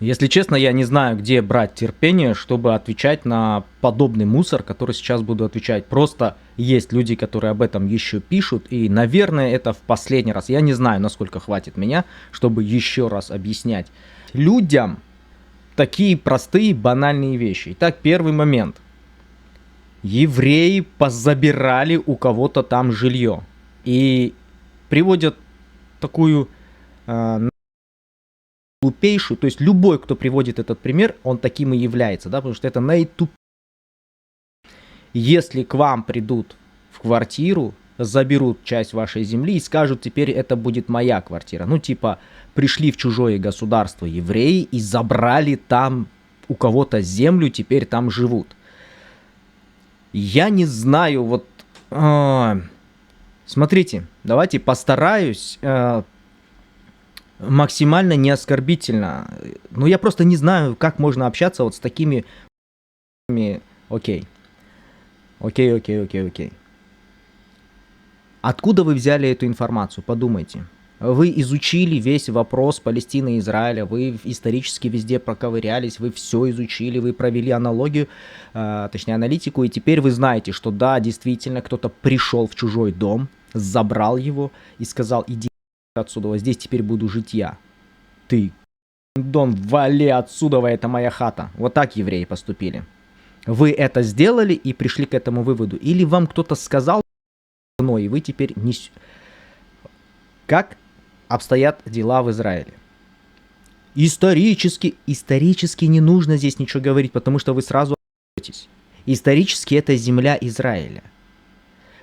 Если честно, я не знаю, где брать терпение, чтобы отвечать на подобный мусор, который сейчас буду отвечать. Просто есть люди, которые об этом еще пишут, и, наверное, это в последний раз. Я не знаю, насколько хватит меня, чтобы еще раз объяснять людям такие простые, банальные вещи. Итак, первый момент. Евреи позабирали у кого-то там жилье. И приводят такую глупейшую, то есть любой, кто приводит этот пример, он таким и является, да, потому что это наитупейшее. Если к вам придут в квартиру, заберут часть вашей земли и скажут, теперь это будет моя квартира. Ну, типа, пришли в чужое государство евреи и забрали там у кого-то землю, теперь там живут. Я не знаю, вот... Смотрите, давайте постараюсь... максимально не оскорбительно. Ну, я просто не знаю, как можно общаться вот с такими... Окей. Окей. Откуда вы взяли эту информацию? Подумайте. Вы изучили весь вопрос Палестины и Израиля, вы исторически везде проковырялись, вы все изучили, вы провели аналогию, точнее аналитику, и теперь вы знаете, что да, действительно, кто-то пришел в чужой дом, забрал его и сказал, иди отсюда, вот здесь теперь буду жить я. Ты, Дон, вали отсюда, это моя хата. Вот так евреи поступили. Вы это сделали и пришли к этому выводу. Или вам кто-то сказал, и вы теперь не... Как обстоят дела в Израиле? Исторически не нужно здесь ничего говорить, потому что вы сразу ошибетесь. Исторически это земля Израиля.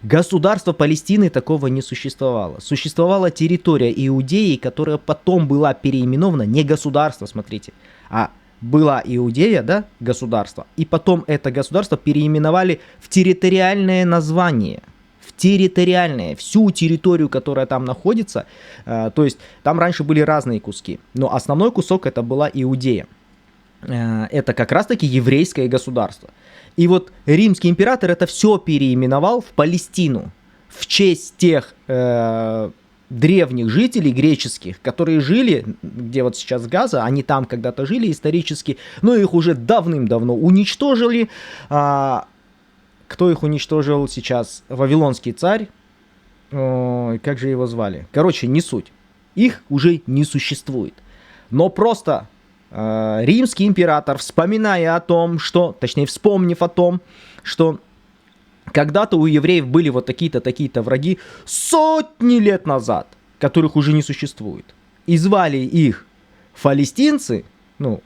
Государства Палестины такого не существовало. Существовала территория Иудеи, которая потом была переименована, не государство, смотрите, а была Иудея, да, государство, и потом это государство переименовали в территориальное название. В территориальное, всю территорию, которая там находится, то есть там раньше были разные куски, но основной кусок это была Иудея. Это как раз-таки еврейское государство. И вот римский император это все переименовал в Палестину в честь тех древних жителей греческих, которые жили, где вот сейчас Газа, они там когда-то жили исторически, но их уже давным-давно уничтожили. Кто их уничтожил сейчас? Вавилонский царь. Как же его звали? Короче, не суть. Их уже не существует. Но просто... римский император, вспоминая о том, что, точнее, вспомнив о том, что когда-то у евреев были вот такие-то враги сотни лет назад, которых уже не существует, и звали их палестинцы, ну,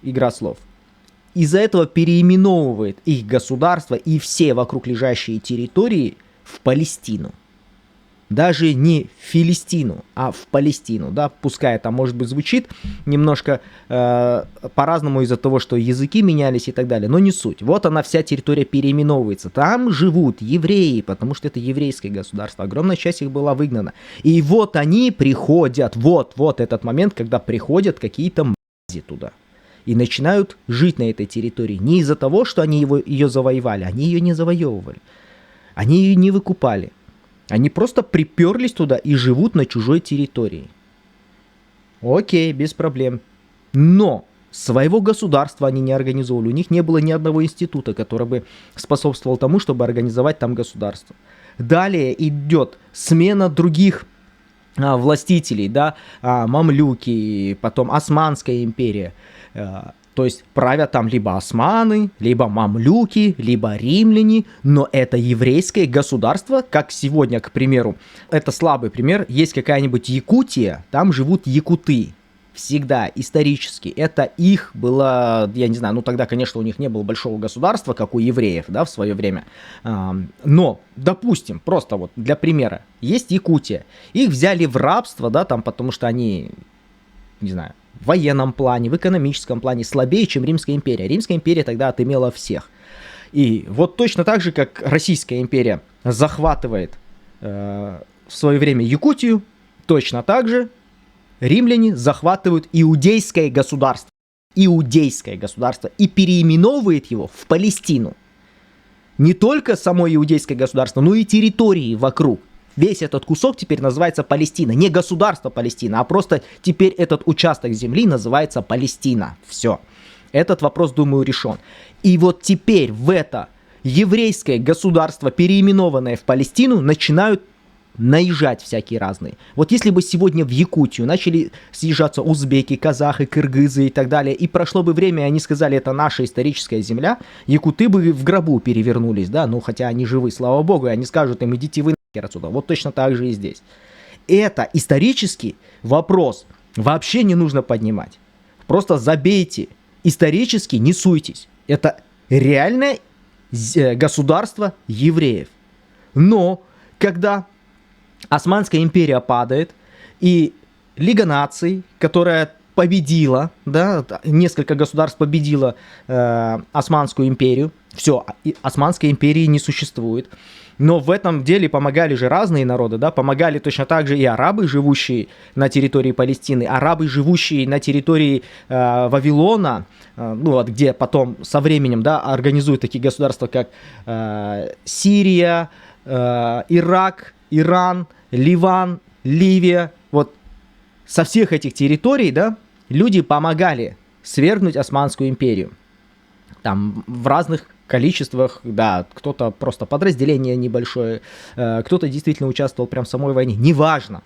игра слов, из-за этого переименовывает их государство и все вокруг лежащие территории в Палестину. Даже не в Филистину, а в Палестину, да, пускай это, может быть, звучит немножко по-разному из-за того, что языки менялись и так далее, но не суть. Вот она, вся территория переименовывается, там живут евреи, потому что это еврейское государство, огромная часть их была выгнана. И вот они приходят, вот этот момент, когда приходят какие-то мрази туда и начинают жить на этой территории. Не из-за того, что они ее завоевали, они ее не завоевывали, они ее не выкупали. Они просто приперлись туда и живут на чужой территории. Окей, без проблем. Но своего государства они не организовывали. У них не было ни одного института, который бы способствовал тому, чтобы организовать там государство. Далее идет смена других властителей, да, мамлюки, потом Османская империя. То есть правят там либо османы, либо мамлюки, либо римляне, но это еврейское государство, как сегодня, к примеру, это слабый пример, есть какая-нибудь Якутия, там живут якуты, всегда, исторически, это их было, я не знаю, ну тогда, конечно, у них не было большого государства, как у евреев, да, в свое время, но, допустим, просто вот для примера, есть Якутия, их взяли в рабство, да, там, потому что они, не знаю, в военном плане, в экономическом плане слабее, чем Римская империя. Римская империя тогда отымела всех. И вот точно так же, как Российская империя захватывает в свое время Якутию, точно так же римляне захватывают иудейское государство. Иудейское государство. И переименовывает его в Палестину. Не только само иудейское государство, но и территории вокруг. весь этот кусок теперь называется Палестина. Не государство Палестина, а просто теперь этот участок земли называется Палестина. Все. Этот вопрос, думаю, решен. И вот теперь в это еврейское государство, переименованное в Палестину, начинают наезжать всякие разные. Вот если бы сегодня в Якутию начали съезжаться узбеки, казахи, кыргызы и так далее, и прошло бы время, и они сказали, это наша историческая земля, якуты бы в гробу перевернулись, да, ну хотя они живы, слава богу, и они скажут им, идите вы нахер отсюда. Вот точно так же и здесь. Это исторический вопрос вообще не нужно поднимать. Просто забейте. Исторически не суйтесь. Это реальное государство евреев. Но когда Османская империя падает, и Лига наций, которая победила, да, несколько государств победила Османскую империю, все, Османской империи не существует. Но в этом деле помогали же разные народы, да, помогали точно так же и арабы, живущие на территории Палестины, арабы, живущие на территории Вавилона, ну вот где потом со временем, да, организуют такие государства, как Сирия, Ирак, Иран, Ливан, Ливия. Вот со всех этих территорий, да, люди помогали свергнуть Османскую империю. Там в разных количествах, да, кто-то просто подразделение небольшое, кто-то действительно участвовал прям в самой войне, неважно.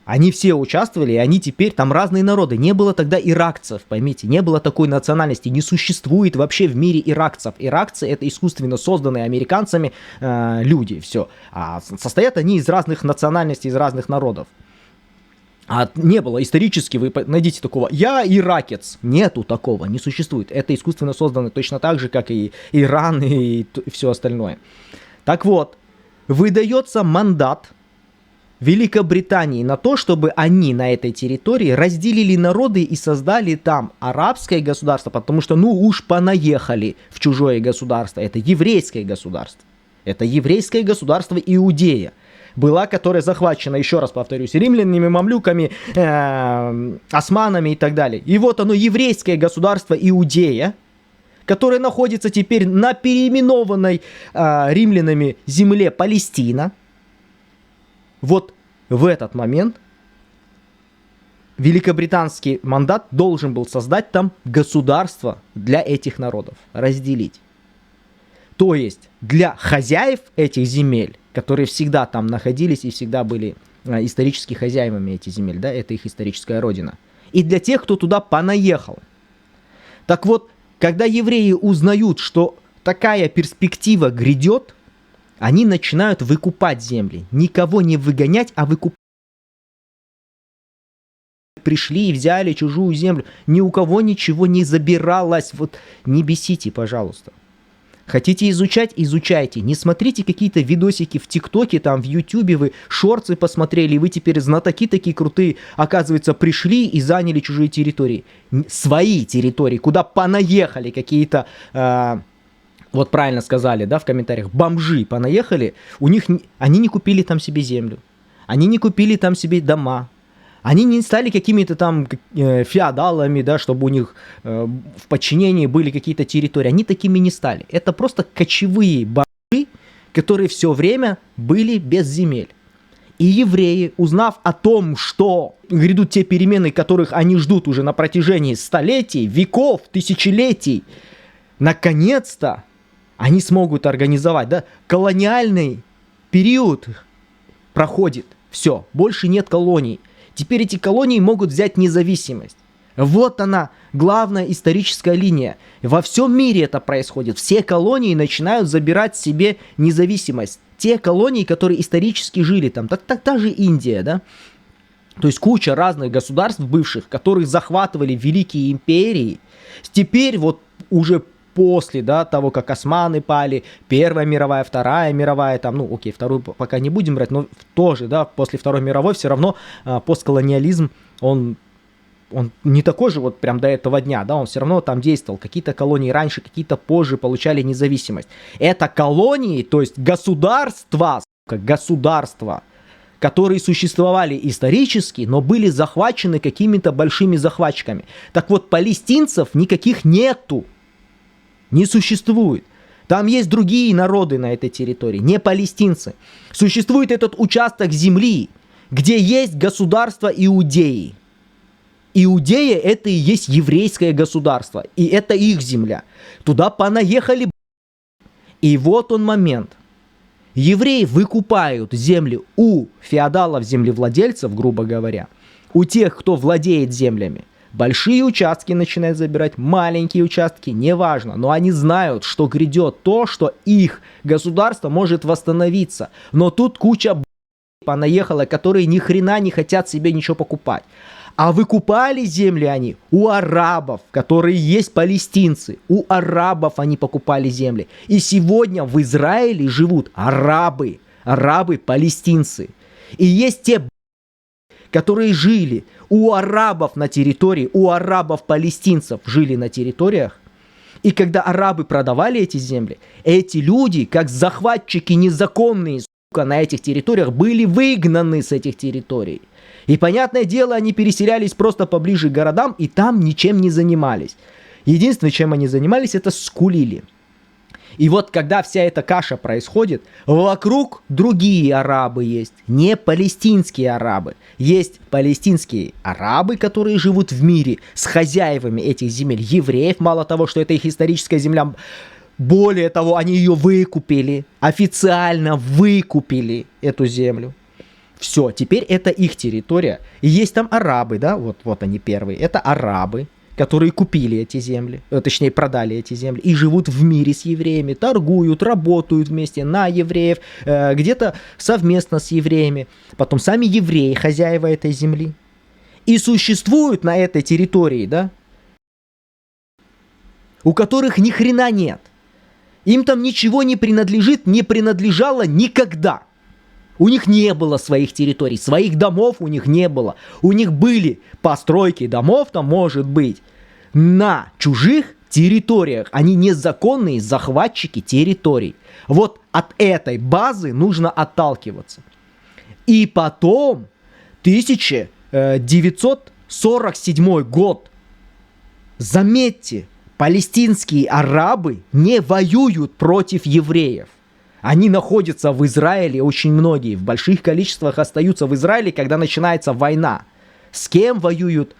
Они все участвовали, и они теперь, там разные народы. Не было тогда иракцев, поймите, не было такой национальности, не существует вообще в мире иракцев. Иракцы — это искусственно созданные американцами люди, все. А состоят они из разных национальностей, из разных народов. А не было исторически, вы найдите такого, я иракец. Нету такого, не существует. Это искусственно создано точно так же, как и Иран и все остальное. Так вот, выдается мандат Великобритании на то, чтобы они на этой территории разделили народы и создали там арабское государство, потому что, ну уж понаехали в чужое государство. Это еврейское государство. Это еврейское государство Иудея. Была, которая захвачена, еще раз повторюсь, римлянами, мамлюками, османами и так далее. И вот оно, еврейское государство Иудея, которое находится теперь на переименованной римлянами земле Палестина. Вот в этот момент великобританский мандат должен был создать там государство для этих народов, разделить. То есть для хозяев этих земель, которые всегда там находились и всегда были исторически хозяевами этих земель, да, это их историческая родина. И для тех, кто туда понаехал. Так вот, когда евреи узнают, что такая перспектива грядет, они начинают выкупать земли. Никого не выгонять, а выкупать. Пришли и взяли чужую землю. Ни у кого ничего не забиралось. Вот не бесите, пожалуйста. Хотите изучать? Изучайте. Не смотрите какие-то видосики в ТикТоке, там в Ютубе, вы шорты посмотрели, и вы теперь знатоки такие крутые, оказывается, пришли и заняли чужие территории. Свои территории, куда понаехали какие-то... Вот правильно сказали, да, в комментариях, бомжи понаехали, они не купили там себе землю, они не купили там себе дома, они не стали какими-то там феодалами, да, чтобы у них в подчинении были какие-то территории, они такими не стали. Это просто кочевые бомжи, которые все время были без земель. И евреи, узнав о том, что грядут те перемены, которых они ждут уже на протяжении столетий, веков, тысячелетий, наконец-то они смогут организовать, да, колониальный период проходит, все, больше нет колоний. Теперь эти колонии могут взять независимость. Вот она, главная историческая линия. Во всем мире это происходит. Все колонии начинают забирать себе независимость. Те колонии, которые исторически жили там, так та же Индия, да. То есть куча разных государств бывших, которых захватывали великие империи. Теперь вот уже после, да, того, как османы пали, Первая мировая, Вторая мировая, там, ну, окей, вторую пока не будем брать, но тоже, да, после Второй мировой все равно постколониализм, он не такой же вот прям до этого дня, да, он все равно там действовал. Какие-то колонии раньше, какие-то позже получали независимость. Это колонии, то есть государства, которые существовали исторически, но были захвачены какими-то большими захватчиками. Так вот, палестинцев никаких нету. Не существует. Там есть другие народы на этой территории, не палестинцы. Существует этот участок земли, где есть государство Иудеи. Иудея — это и есть еврейское государство, и это их земля. Туда понаехали. И вот он момент. Евреи выкупают земли у феодалов, землевладельцев, грубо говоря, у тех, кто владеет землями. Большие участки начинают забирать, маленькие участки, неважно, но они знают, что грядет то, что их государство может восстановиться. Но тут куча понаехала, которые ни хрена не хотят себе ничего покупать. А выкупали земли они у арабов, которые есть палестинцы. У арабов они покупали земли. И сегодня в Израиле живут арабы, палестинцы. И есть те, которые жили у арабов на территории, у арабов-палестинцев жили на территориях. И когда арабы продавали эти земли, эти люди, как захватчики незаконные, на этих территориях, были выгнаны с этих территорий. И, понятное дело, они переселялись просто поближе к городам и там ничем не занимались. Единственное, чем они занимались, это скулили. И вот, когда вся эта каша происходит, вокруг другие арабы есть, не палестинские арабы. Есть палестинские арабы, которые живут в мире с хозяевами этих земель, евреев. Мало того, что это их историческая земля, более того, они ее выкупили, официально выкупили эту землю. Все, теперь это их территория. И есть там арабы, да, вот они первые. Это арабы, которые купили эти земли, точнее продали эти земли, и живут в мире с евреями, торгуют, работают вместе на евреев, где-то совместно с евреями. Потом сами евреи, хозяева этой земли. И существуют на этой территории, да, у которых ни хрена нет. Им там ничего не принадлежит, не принадлежало никогда. У них не было своих территорий, своих домов у них не было. У них были постройки домов, там может быть, на чужих территориях. Они незаконные захватчики территорий. Вот от этой базы нужно отталкиваться. И потом 1947 год. Заметьте, палестинские арабы не воюют против евреев. Они находятся в Израиле, очень многие, в больших количествах остаются в Израиле, когда начинается война. С кем воюют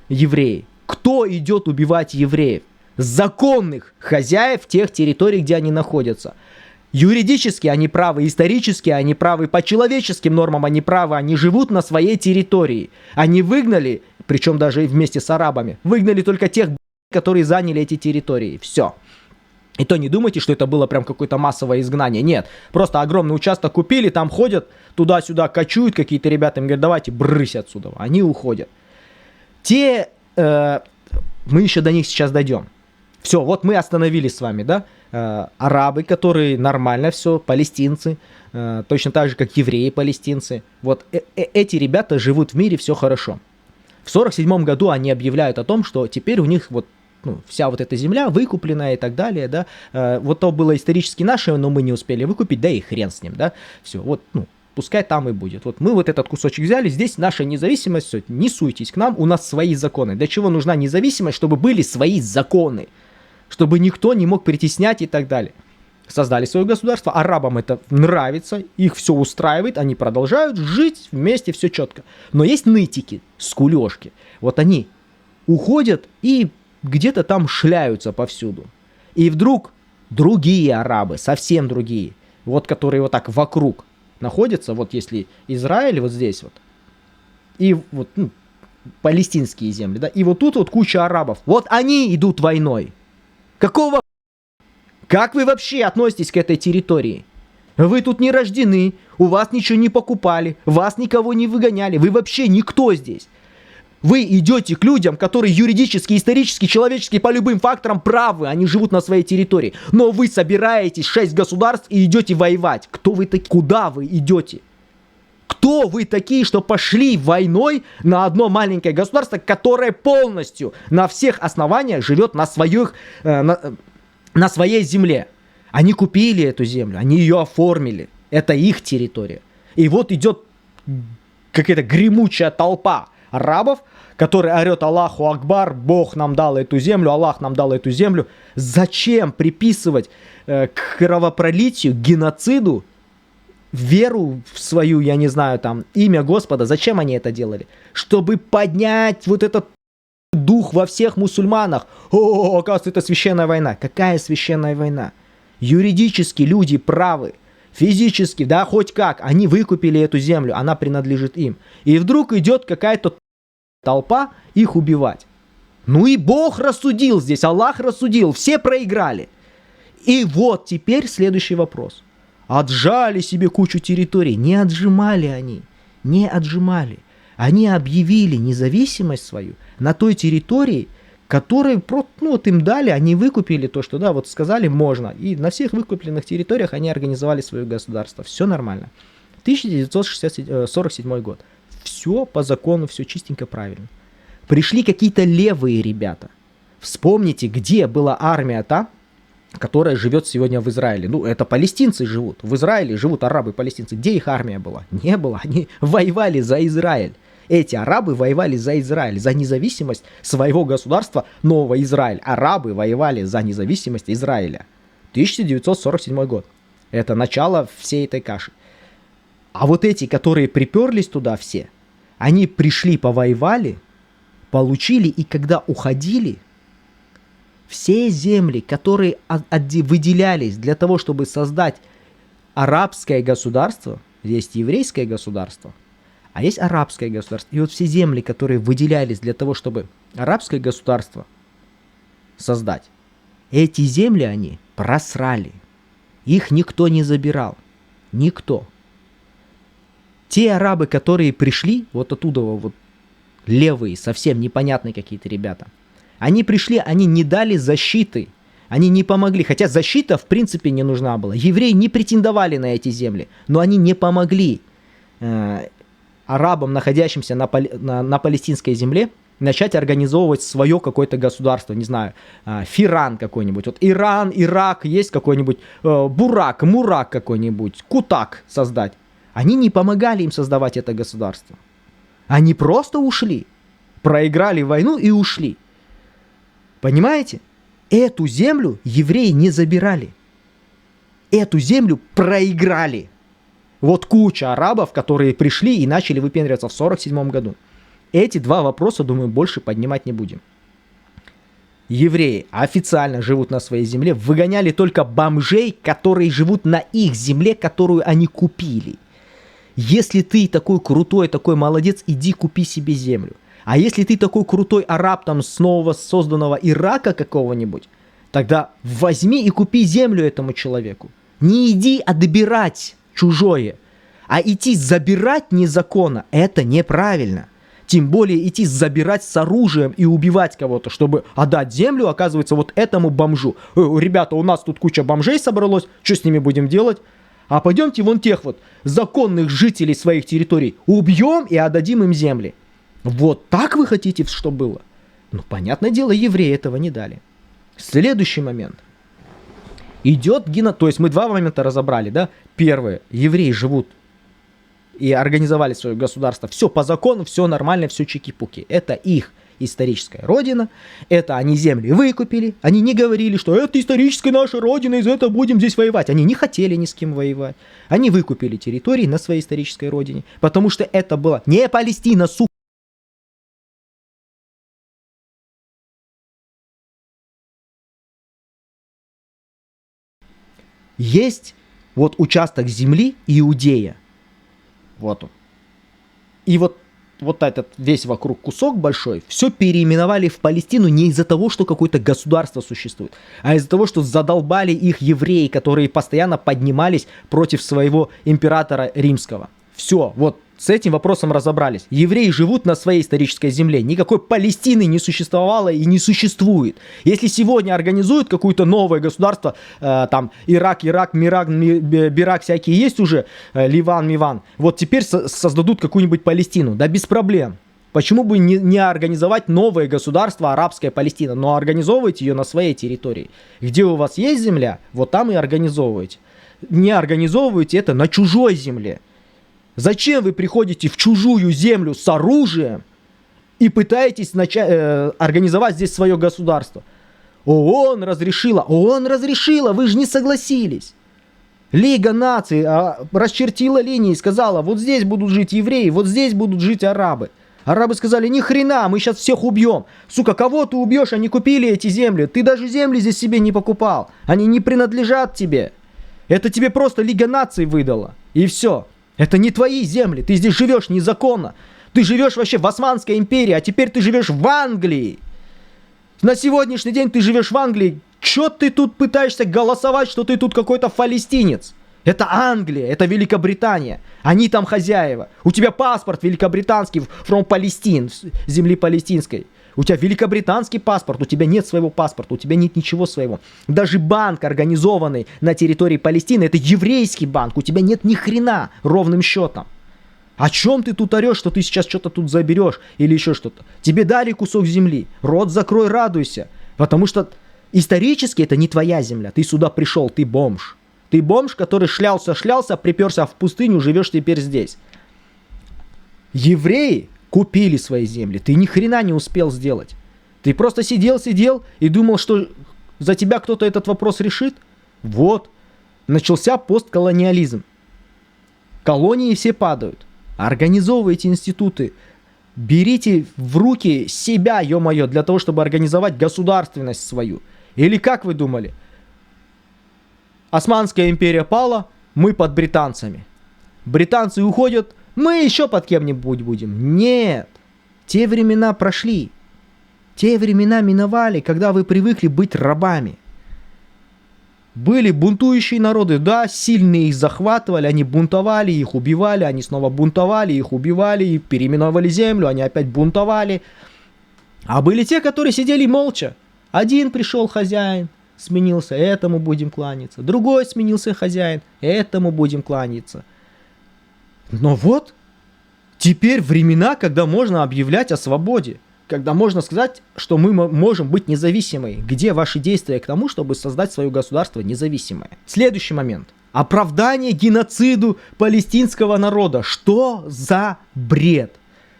евреи? Кто идет убивать евреев? Законных хозяев тех территорий, где они находятся. Юридически они правы, исторически они правы, по человеческим нормам они правы, они живут на своей территории. Они выгнали, причем даже вместе с арабами, выгнали только тех, которые заняли эти территории. Все. И то не думайте, что это было прям какое-то массовое изгнание. Нет, просто огромный участок купили, там ходят, туда-сюда кочуют какие-то ребята, им говорят, давайте брысь отсюда. Они уходят. Мы еще до них сейчас дойдем. Все, вот мы остановились с вами, да? Арабы, которые нормально все, палестинцы, точно так же, как евреи палестинцы. Вот эти ребята живут в мире, все хорошо. В 1947 году они объявляют о том, что теперь у них вот вся вот эта земля выкупленная и так далее, да, вот то было исторически наше, но мы не успели выкупить, да и хрен с ним, да, все, вот, пускай там и будет. Вот мы вот этот кусочек взяли, здесь наша независимость, все, не суйтесь к нам, у нас свои законы. Для чего нужна независимость? Чтобы были свои законы, чтобы никто не мог притеснять и так далее. Создали свое государство, арабам это нравится, их все устраивает, они продолжают жить вместе, все четко. Но есть нытики, скулёшки, вот они уходят и где-то там шляются повсюду. И вдруг другие арабы, совсем другие, вот которые вот так вокруг находятся, вот если Израиль вот здесь вот, и вот палестинские земли, да, и вот тут вот куча арабов, вот они идут войной. Какого? Как вы вообще относитесь к этой территории? Вы тут не рождены, у вас ничего не покупали, вас никого не выгоняли, вы вообще никто здесь. Вы идете к людям, которые юридически, исторически, человечески по любым факторам правы, они живут на своей территории. Но вы собираетесь 6 государств и идете воевать. Кто вы такие? Куда вы идете? Кто вы такие, что пошли войной на одно маленькое государство, которое полностью на всех основаниях живет на своей земле? Они купили эту землю, они ее оформили. Это их территория. И вот идет какая-то гремучая толпа арабов, который орет Аллаху Акбар, Бог нам дал эту землю, Аллах нам дал эту землю. Зачем приписывать к кровопролитию, геноциду, веру в свою, я не знаю, там, имя Господа? Зачем они это делали? Чтобы поднять вот этот дух во всех мусульманах. О, оказывается, это священная война. Какая священная война? Юридически люди правы. Физически, да, хоть как. Они выкупили эту землю, она принадлежит им. И вдруг идет какая-то толпа их убивать. Ну и Бог рассудил здесь, Аллах рассудил, все проиграли. И вот теперь следующий вопрос. Отжали себе кучу территорий. Не отжимали они, не отжимали. Они объявили независимость свою на той территории, которую вот им дали, они выкупили то, что, да, вот сказали, можно. И на всех выкупленных территориях они организовали свое государство. Все нормально. 1947 год. Все по закону, все чистенько, правильно. Пришли какие-то левые ребята. Вспомните, где была армия та, которая живет сегодня в Израиле. Ну, это палестинцы живут. В Израиле живут арабы-палестинцы. Где их армия была? Не было. Они воевали за Израиль. Эти арабы воевали за Израиль, за независимость своего государства, нового Израиль. Арабы воевали за независимость Израиля. 1947 год. Это начало всей этой каши. А вот эти, которые приперлись туда все, они пришли, повоевали, получили, и когда уходили, все земли, которые выделялись для того, чтобы создать арабское государство, есть еврейское государство, а есть арабское государство. И вот все земли, которые выделялись для того, чтобы арабское государство создать, эти земли они просрали. Их никто не забирал. Никто. Те арабы, которые пришли, вот оттуда вот левые, совсем непонятные какие-то ребята, они пришли, они не дали защиты, они не помогли, хотя защита в принципе не нужна была. Евреи не претендовали на эти земли, но они не помогли арабам, находящимся на палестинской земле, начать организовывать свое какое-то государство, не знаю, Фиран какой-нибудь, вот Иран, Ирак, есть какой-нибудь Бурак, Мурак какой-нибудь, Кутак создать. Они не помогали им создавать это государство. Они просто ушли, проиграли войну и ушли. Понимаете? Эту землю евреи не забирали. Эту землю проиграли. Вот куча арабов, которые пришли и начали выпендриваться в 1947 году. Эти два вопроса, думаю, больше поднимать не будем. Евреи официально живут на своей земле, выгоняли только бомжей, которые живут на их земле, которую они купили. Если ты такой крутой, такой молодец, иди купи себе землю. А если ты такой крутой араб там с нового созданного Ирака какого-нибудь, тогда возьми и купи землю этому человеку. Не иди отбирать чужое, а идти забирать незаконно, это неправильно. Тем более идти забирать с оружием и убивать кого-то, чтобы отдать землю, оказывается, вот этому бомжу. Ребята, у нас тут куча бомжей собралось, что с ними будем делать? А пойдемте вон тех вот законных жителей своих территорий убьем и отдадим им земли. Вот так вы хотите, что было? Ну, понятное дело, евреи этого не дали. Следующий момент. Идет геноцид. То есть мы два момента разобрали, да? Первое. Евреи живут и организовали свое государство. Все по закону, все нормально, все чики-пуки. Это их историческая родина. Это они земли выкупили. Они не говорили, что это историческая наша родина, из-за этого будем здесь воевать. Они не хотели ни с кем воевать. Они выкупили территории на своей исторической родине. Потому что это была не Палестина, сука. Есть вот участок земли Иудея. Вот он. И вот этот весь вокруг кусок большой, все переименовали в Палестину не из-за того, что какое-то государство существует, а из-за того, что задолбали их евреи, которые постоянно поднимались против своего императора римского. Все, вот с этим вопросом разобрались. Евреи живут на своей исторической земле. Никакой Палестины не существовало и не существует. Если сегодня организуют какое-то новое государство, там Ирак, Мирак, Бирак всякие есть уже, Ливан, Миван, вот теперь создадут какую-нибудь Палестину. Да без проблем. Почему бы не организовать новое государство, арабская Палестина, но организовывайте ее на своей территории. Где у вас есть земля, вот там и организовывайте. Не организовывайте это на чужой земле. Зачем вы приходите в чужую землю с оружием и пытаетесь организовать здесь свое государство. ООН разрешила, вы же не согласились. Лига наций расчертила линии и сказала, вот здесь будут жить евреи, вот здесь будут жить арабы. Арабы сказали, ни хрена, мы сейчас всех убьем. Сука, кого ты убьешь, они купили эти земли. Ты даже земли здесь себе не покупал. Они не принадлежат тебе. Это тебе просто Лига наций выдала. И все. Это не твои земли, ты здесь живешь незаконно. Ты живешь вообще в Османской империи, а теперь ты живешь в Англии. На сегодняшний день ты живешь в Англии. Чё ты тут пытаешься голосовать, что ты тут какой-то палестинец? Это Англия, это Великобритания. Они там хозяева. У тебя паспорт великобританский from Palestine, земли палестинской. У тебя великобританский паспорт, у тебя нет своего паспорта, у тебя нет ничего своего. Даже банк, организованный на территории Палестины, это еврейский банк. У тебя нет ни хрена ровным счетом. О чем ты тут орешь, что ты сейчас что-то тут заберешь или еще что-то? Тебе дали кусок земли. Рот закрой, радуйся. Потому что исторически это не твоя земля. Ты сюда пришел, ты бомж. Ты бомж, который шлялся, приперся в пустыню, живешь теперь здесь. Евреи купили свои земли. Ты ни хрена не успел сделать. Ты просто сидел и думал, что за тебя кто-то этот вопрос решит. Вот. Начался постколониализм. Колонии все падают. Организовывайте институты. Берите в руки себя, ё-моё, для того, чтобы организовать государственность свою. Или как вы думали? Османская империя пала, мы под британцами. Британцы уходят, мы еще под кем-нибудь будем. Нет. Те времена прошли. Те времена миновали, когда вы привыкли быть рабами. Были бунтующие народы, да, сильные их захватывали, они бунтовали, их убивали, они снова бунтовали, их убивали, и переименовали землю, они опять бунтовали. А были те, которые сидели молча. Один пришел хозяин, сменился, этому будем кланяться. Другой сменился хозяин, этому будем кланяться. Но вот, теперь времена, когда можно объявлять о свободе. Когда можно сказать, что мы можем быть независимы. Где ваши действия к тому, чтобы создать свое государство независимое? Следующий момент. Оправдание геноциду палестинского народа. Что за бред?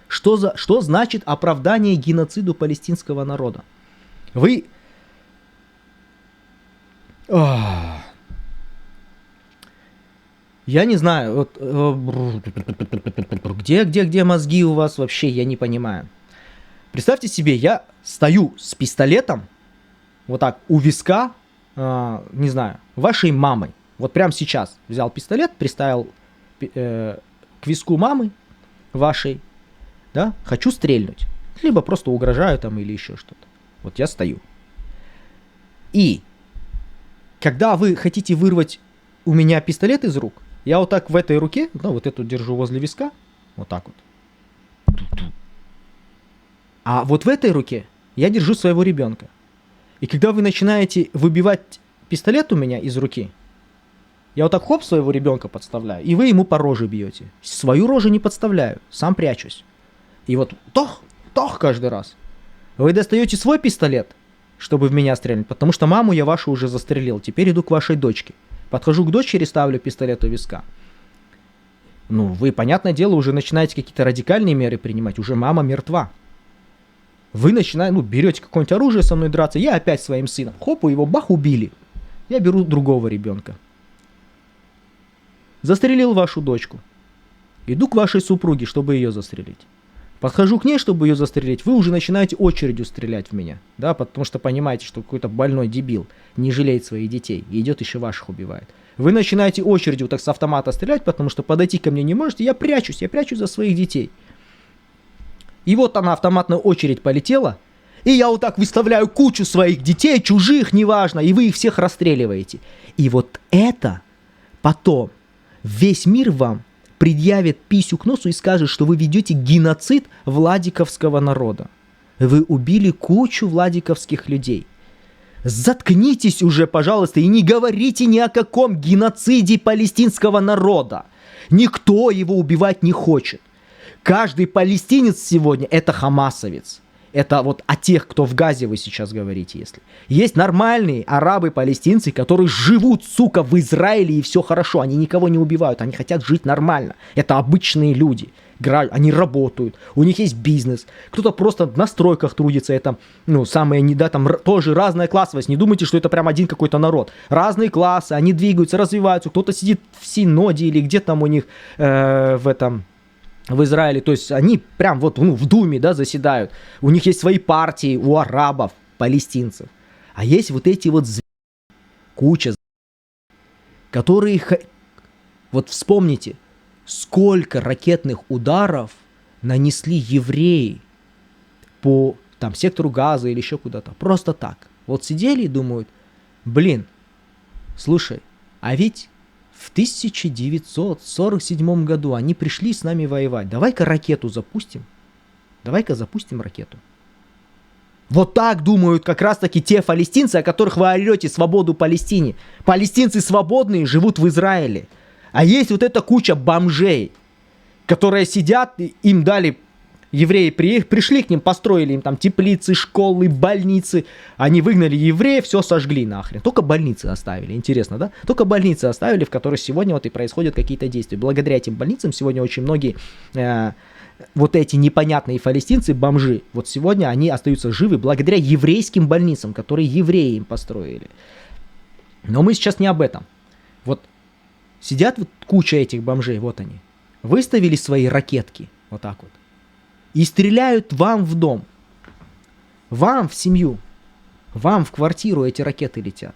Что значит оправдание геноциду палестинского народа? Вы... Я не знаю, вот, где мозги у вас вообще, я не понимаю. Представьте себе, я стою с пистолетом, вот так, у виска, не знаю, вашей мамой. Вот прямо сейчас взял пистолет, приставил к виску мамы вашей, да, хочу стрельнуть. Либо просто угрожаю там или еще что-то. Вот я стою. И когда вы хотите вырвать у меня пистолет из рук, я вот так в этой руке, да, вот эту держу возле виска, вот так вот. А вот в этой руке я держу своего ребенка. И когда вы начинаете выбивать пистолет у меня из руки, я вот так хоп своего ребенка подставляю, и вы ему по роже бьете. Свою рожу не подставляю, сам прячусь. И вот тох каждый раз. Вы достаете свой пистолет, чтобы в меня стрелять, потому что маму я вашу уже застрелил. Теперь иду к вашей дочке. Подхожу к дочери, ставлю пистолет у виска. Ну, вы, понятное дело, уже начинаете какие-то радикальные меры принимать. Уже мама мертва. Вы начинаете, берете какое-нибудь оружие со мной драться, я опять своим сыном. Хопу, его бах, убили. Я беру другого ребенка. Застрелил вашу дочку. Иду к вашей супруге, чтобы ее застрелить. Подхожу к ней, чтобы ее застрелить, вы уже начинаете очередью стрелять в меня. Да, потому что понимаете, что какой-то больной дебил не жалеет своих детей и идет еще ваших убивает. Вы начинаете очередью так с автомата стрелять, потому что подойти ко мне не можете, я прячусь за своих детей. И вот она, автоматная очередь полетела, и я вот так выставляю кучу своих детей, чужих, неважно, и вы их всех расстреливаете. И вот это потом весь мир вам предъявит писю к носу и скажет, что вы ведете геноцид владиковского народа. Вы убили кучу владиковских людей. Заткнитесь уже, пожалуйста, и не говорите ни о каком геноциде палестинского народа. Никто его убивать не хочет. Каждый палестинец сегодня это хамасовец. Это вот о тех, кто в Газе вы сейчас говорите, если. Есть нормальные арабы-палестинцы, которые живут, сука, в Израиле, и все хорошо. Они никого не убивают, они хотят жить нормально. Это обычные люди. они работают, у них есть бизнес, кто-то просто на стройках трудится, это, самые, да, там тоже разная классовость, не думайте, что это прям один какой-то народ, разные классы, они двигаются, развиваются, кто-то сидит в Синоде или где там у них в Израиле, то есть они прям вот в Думе, да, заседают, у них есть свои партии, у арабов, палестинцев, а есть вот эти вот куча, которые, вот вспомните, сколько ракетных ударов нанесли евреи по там сектору Газа или еще куда-то, просто так, вот сидели и думают, слушай, а ведь в 1947 году они пришли с нами воевать. Давай-ка ракету запустим. Давай-ка запустим ракету. Вот так думают как раз-таки те палестинцы, о которых вы орете свободу Палестине. Палестинцы свободные живут в Израиле. А есть вот эта куча бомжей, которые сидят, им дали... Евреи пришли к ним, построили им там теплицы, школы, больницы. Они выгнали евреев, все сожгли нахрен. Только больницы оставили. Интересно, да? Только больницы оставили, в которых сегодня вот и происходят какие-то действия. Благодаря этим больницам сегодня очень многие вот эти непонятные палестинцы, бомжи, вот сегодня они остаются живы благодаря еврейским больницам, которые евреи им построили. Но мы сейчас не об этом. Вот сидят вот куча этих бомжей, вот они. Выставили свои ракетки, вот так вот. И стреляют вам в дом, вам в семью, вам в квартиру эти ракеты летят.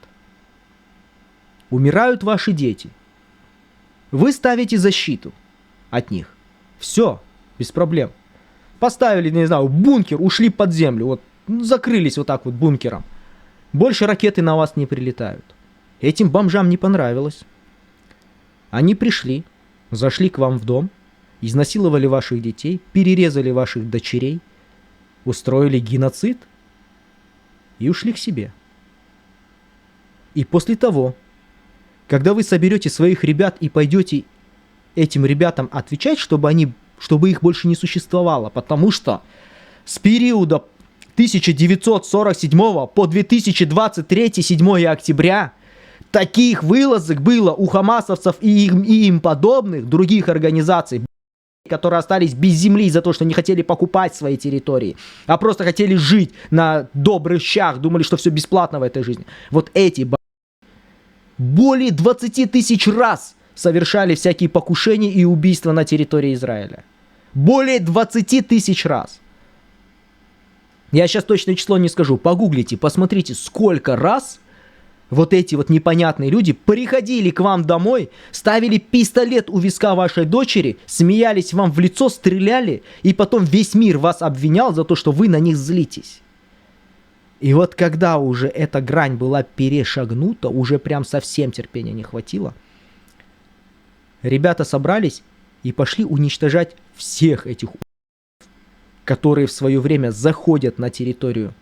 Умирают ваши дети. Вы ставите защиту от них. Все, без проблем. Поставили, не знаю, бункер, ушли под землю, вот закрылись вот так вот бункером. Больше ракеты на вас не прилетают. Этим бомжам не понравилось. Они пришли, зашли к вам в дом, изнасиловали ваших детей, перерезали ваших дочерей, устроили геноцид и ушли к себе. И после того, когда вы соберете своих ребят и пойдете этим ребятам отвечать, чтобы их больше не существовало, потому что с периода 1947 по 2023 7 октября таких вылазок было у хамасовцев и им подобных других организаций, которые остались без земли за то, что не хотели покупать свои территории, а просто хотели жить на добрых щах, думали, что все бесплатно в этой жизни. Вот эти более 20 тысяч раз совершали всякие покушения и убийства на территории Израиля. Более 20 тысяч раз. Я сейчас точное число не скажу. Погуглите, посмотрите, сколько раз вот эти вот непонятные люди приходили к вам домой, ставили пистолет у виска вашей дочери, смеялись вам в лицо, стреляли, и потом весь мир вас обвинял за то, что вы на них злитесь. И вот когда уже эта грань была перешагнута, уже прям совсем терпения не хватило, ребята собрались и пошли уничтожать всех этих которые в свое время заходят на территорию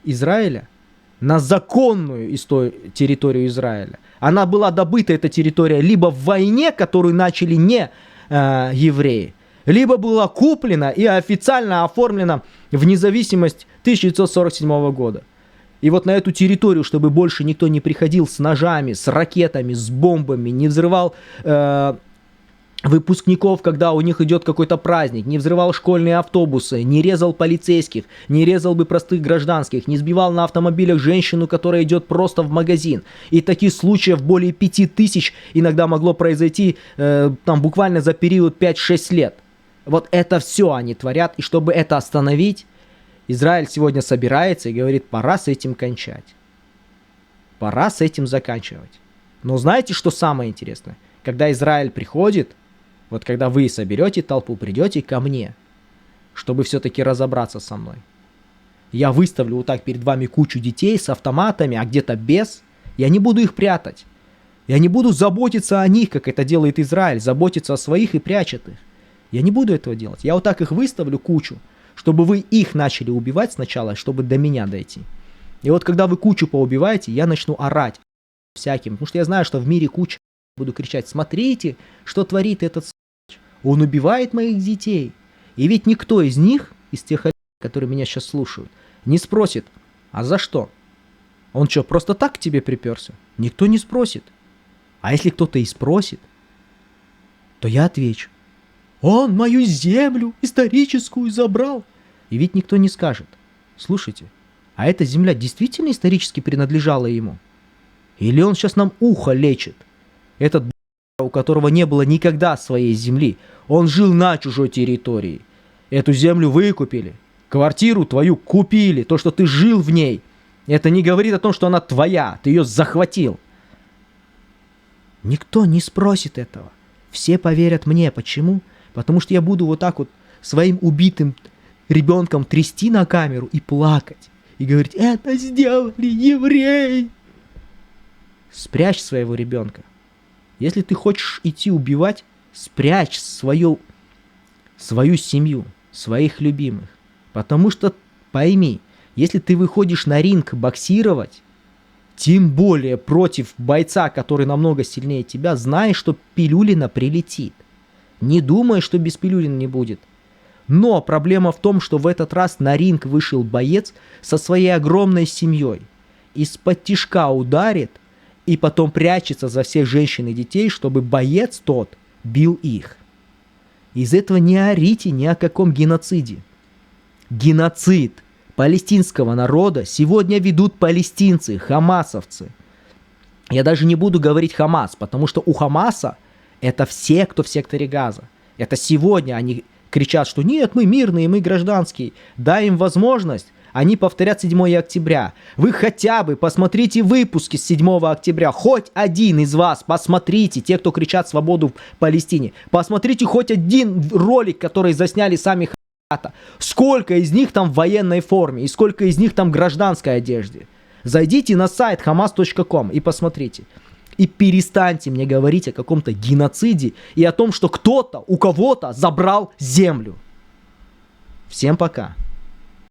Израиля, на законную территорию Израиля. Она была добыта, эта территория, либо в войне, которую начали не евреи, либо была куплена и официально оформлена в независимость 1947 года. И вот на эту территорию, чтобы больше никто не приходил с ножами, с ракетами, с бомбами, не взрывал выпускников, когда у них идет какой-то праздник, не взрывал школьные автобусы, не резал полицейских, не резал бы простых гражданских, не сбивал на автомобилях женщину, которая идет просто в магазин. И таких случаев более 5000 иногда могло произойти там буквально за период 5-6 лет. Вот это все они творят, и чтобы это остановить, Израиль сегодня собирается и говорит, пора с этим кончать. Пора с этим заканчивать. Но знаете, что самое интересное? Когда Израиль приходит, вот когда вы соберете толпу, придете ко мне, чтобы все-таки разобраться со мной. Я выставлю вот так перед вами кучу детей с автоматами, а где-то без. Я не буду их прятать. Я не буду заботиться о них, как это делает Израиль, заботиться о своих и прячет их. Я не буду этого делать. Я вот так их выставлю кучу, чтобы вы их начали убивать сначала, чтобы до меня дойти. И вот когда вы кучу поубиваете, я начну орать всяким, потому что я знаю, что в мире куча. Буду кричать, смотрите, что творит этот он убивает моих детей. И ведь никто из них, из тех, которые меня сейчас слушают, не спросит, а за что? Он что, просто так к тебе приперся? Никто не спросит. А если кто-то и спросит, то я отвечу. Он мою землю историческую забрал. И ведь никто не скажет: слушайте, а эта земля действительно исторически принадлежала ему? Или он сейчас нам ухо лечит? Этот у которого не было никогда своей земли, он жил на чужой территории. Эту землю выкупили, квартиру твою купили, то, что ты жил в ней, это не говорит о том, что она твоя, ты ее захватил. Никто не спросит этого. Все поверят мне. Почему? Потому что я буду вот так вот своим убитым ребенком трясти на камеру и плакать. И говорить: это сделали евреи. Спрячь своего ребенка. Если ты хочешь идти убивать, спрячь свою семью, своих любимых. Потому что, пойми, если ты выходишь на ринг боксировать, тем более против бойца, который намного сильнее тебя, знай, что пилюлина прилетит. Не думай, что без пилюлин не будет. Но проблема в том, что в этот раз на ринг вышел боец со своей огромной семьей. Из-под тишка ударит и потом прячется за всех женщин и детей, чтобы боец тот бил их. Из этого не орите ни о каком геноциде. Геноцид палестинского народа сегодня ведут палестинцы, хамасовцы. Я даже не буду говорить Хамас, потому что у Хамаса это все, кто в секторе Газа. Это сегодня они кричат, что нет, мы мирные, мы гражданские. Дай им возможность, они повторят 7 октября. Вы хотя бы посмотрите выпуски с 7 октября. Хоть один из вас посмотрите, те, кто кричат свободу в Палестине. Посмотрите хоть один ролик, который засняли сами Хамас. Сколько из них там в военной форме и сколько из них там в гражданской одежде. Зайдите на сайт hamas.com и посмотрите. И перестаньте мне говорить о каком-то геноциде и о том, что кто-то у кого-то забрал землю. Всем пока.